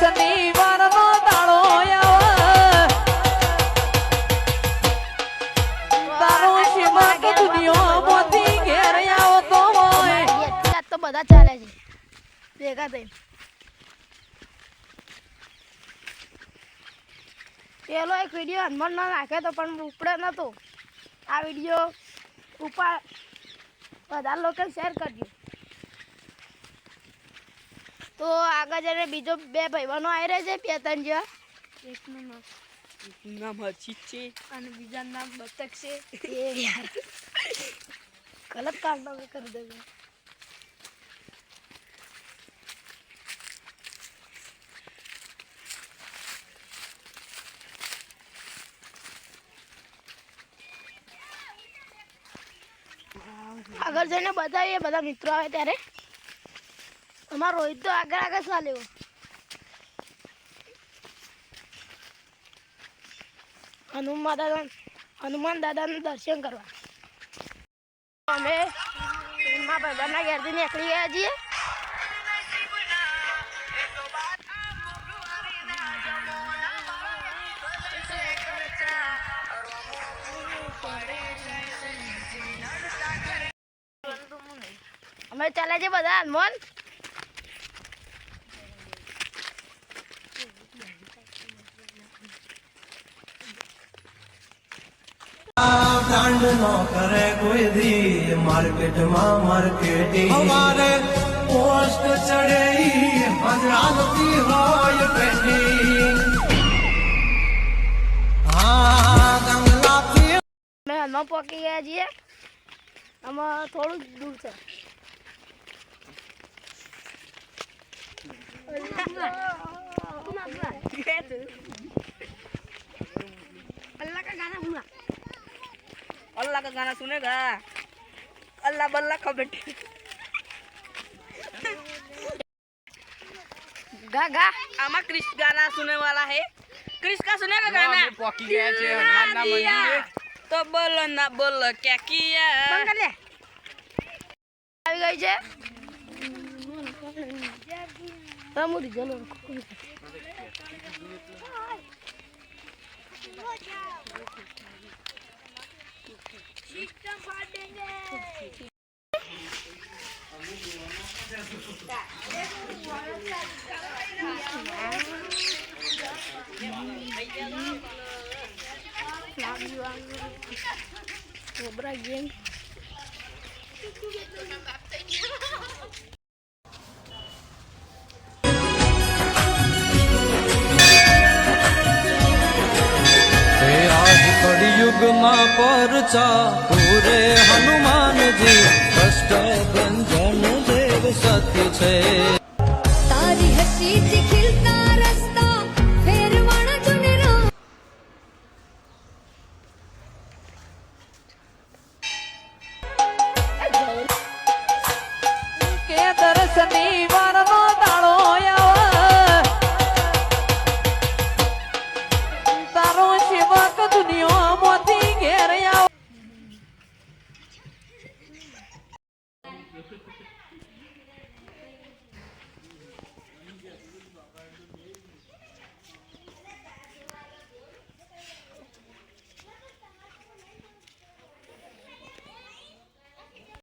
શનિવારનો દાડો આવે તારો શિવા દુનિયામાંથી ઘેર આવતો હોય એટલા તો બધા ચાલે છે ભેગા થઈ પેલો એક વિડીયો હનુમાન ના નાખ્યો તો પણ ઉપડે નતો આ વિડીયો ઉપર બધા લોકો શેર કરજો તો આગળ જઈને બીજો બે ભાઈઓનો આવી રહ્યા છે બે ત્રણ જેવા એકનું નામ હર્ષિત છે અને બીજાનું નામ બતક છે એ યાર ગલત કામ તમે કરી દેજો આગળ જઈને બતાવીએ બધા મિત્રો આવે ત્યારે અમારો રોહિત તો આગળ ચાલ્યો હનુમાન દાદાનું દર્શન કરવા અમે મારા ભાઈબંધના ઘેરથી નીકળી ગયા છીએ અમે ચાલે છે બધા હનુમાન ब्रांड नो करे कोई दी मार्केट मार्केटिंग हमारे पोस्ट चढ़े हजराती होय पेंडिंग हाँ गंगलाती અમે હનુમાન પહોંચી ગયા છીએ આમાં થોડું દૂર છે अल्लाह का गाना सुनेगा अल्लाह बल्ला का बेटे गा गा आमा क्रिश गाना सुनने वाला है क्रिश का सुनेगा गाना पॉकी गया छे हनुमान ना मंदिर तो बोलो ना बोलो क्या किया બંધ લે આવી ગઈ છે તમુરી જલો કોબરા ગેમ आज कलयुग मां परचा पूरे हनुमान जी कष्ट भंजन देव सत्य छे तारी हसी थी खिलता रस्ता फेरवाना चुनेरा કે દર શનિવારનો દાડો આવે તારો શિવા દુનિયામાંથી ઘેર આવે